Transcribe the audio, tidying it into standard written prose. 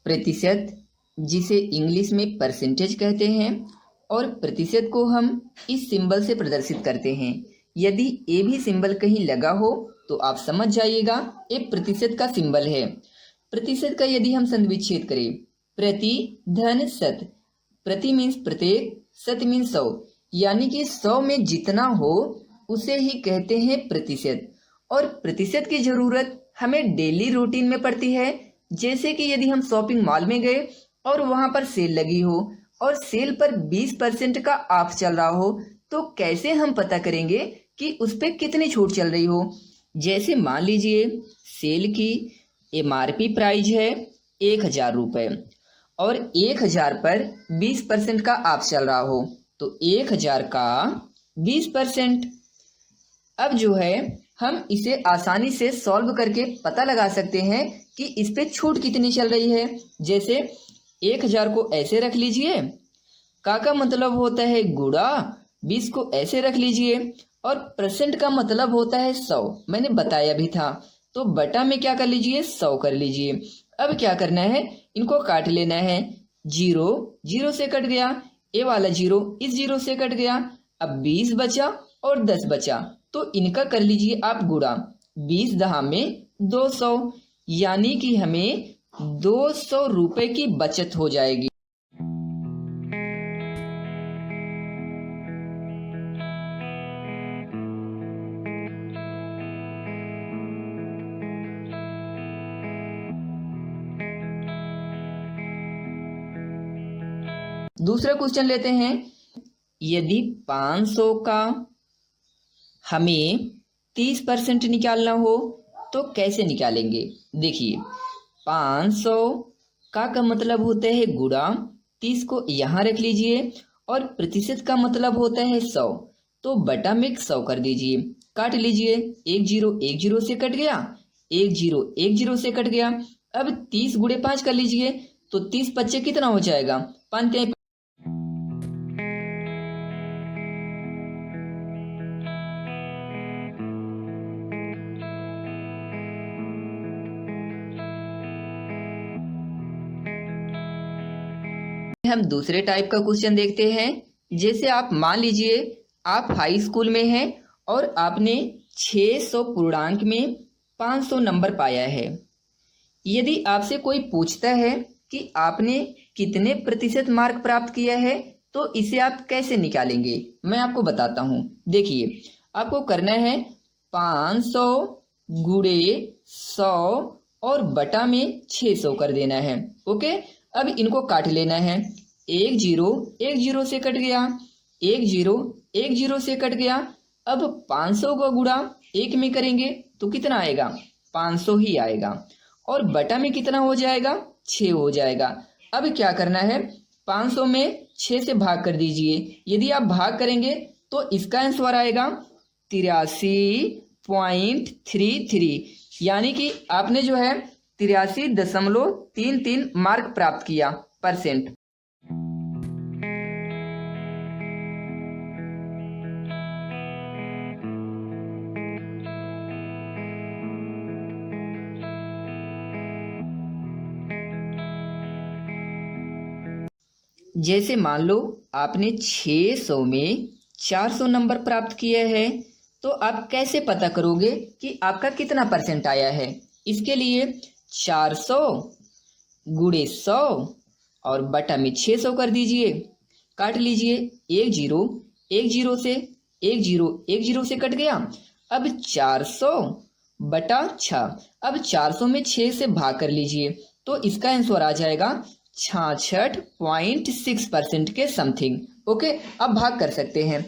प्रतिशत, जिसे इंग्लिश में परसेंटेज कहते हैं, और प्रतिशत को हम इस सिंबल से प्रदर्शित करते हैं। यदि ए भी सिंबल कहीं लगा हो तो आप समझ जाइएगा ये प्रतिशत का सिंबल है। प्रतिशत का यदि हम संधिविच्छेद करें, प्रति धन शत, प्रति मीन्स प्रत्येक, शत मीन्स 100, यानी कि 100 में जितना हो उसे ही कहते हैं प्रतिशत। और प्रतिशत की जरूरत हमें डेली रूटीन में पड़ती है। जैसे कि यदि हम शॉपिंग मॉल में गए और वहां पर सेल लगी हो और सेल पर 20% का ऑफ चल रहा हो, तो कैसे हम पता करेंगे कि उस पर कितनी छूट चल रही हो। जैसे मान लीजिए सेल की MRP प्राइस है 1000 रुपये और 1000 पर 20% का ऑफ चल रहा हो, तो 1000 का 20%। अब जो है हम इसे आसानी से सॉल्व करके पता लगा सकते हैं कि इस पे छूट कितनी चल रही है। जैसे 1000 को ऐसे रख लीजिए, का मतलब होता है गुणा, 20 को ऐसे रख लीजिए और परसेंट का मतलब होता है 100, मैंने बताया भी था। तो बटा में क्या कर लीजिए, 100 कर लीजिए। अब क्या करना है, इनको काट लेना है। 0 0 से कट गया, ये वाला 0 इस 0 से कट गया। अब 20 बचा और 10 बचा, तो इनका कर लीजिए आप गुणा। 20 दहा में 200, यानी कि हमें 200 रुपए की बचत हो जाएगी। दूसरा क्वेश्चन लेते हैं। यदि 500 का हमें 30% निकालना हो तो कैसे निकालेंगे। देखिए 500 का मतलब होता है गुणा, 30 को यहाँ रख लीजिए और प्रतिशत का मतलब होता है 100, तो बटा में 100 कर दीजिए। काट लीजिए, 1 0 1 0 से कट गया, 1 0 1 0 से कट गया। अब 30 गुणे 5 कर लीजिए, तो 30 पच्चे कितना हो जाएगा, 5। हम दूसरे टाइप का क्वेश्चन देखते हैं। जैसे आप मान लीजिए आप हाई स्कूल में हैं और आपने 600 पूर्णांक में 500 नंबर पाया है। यदि आपसे कोई पूछता है कि आपने कितने प्रतिशत मार्क प्राप्त किया है, तो इसे आप कैसे निकालेंगे, मैं आपको बताता हूं। देखिए आपको करना है 500 गुणे 100 और बटा में 600 कर देना है। ओके, अब इनको काट लेना है। 1 0 1 0 से कट गया, 1 0 1 0 से कट गया। अब 500 का गुणा 1 में करेंगे तो कितना आएगा, 500 ही आएगा। और बटा में कितना हो जाएगा, 6 हो जाएगा। अब क्या करना है, 500 में 6 से भाग कर दीजिए। यदि आप भाग करेंगे तो इसका आंसर आएगा 83.33, यानी कि आपने जो है 83.33 मार्क प्राप्त किया परसेंट। जैसे मान लो आपने 600 में 400 नंबर प्राप्त किया है, तो आप कैसे पता करोगे कि आपका कितना परसेंट आया है। इसके लिए 400 गुणे 100 और बटा में 600 कर दीजिए। काट लीजिए, 1 0 1 0 से 1 0 1 0 से कट गया। अब 400 बटा 6, अब 400 में 6 से भाग कर लीजिए, तो इसका आंसर आ जाएगा 66.6% के समथिंग। ओके, अब भाग कर सकते हैं।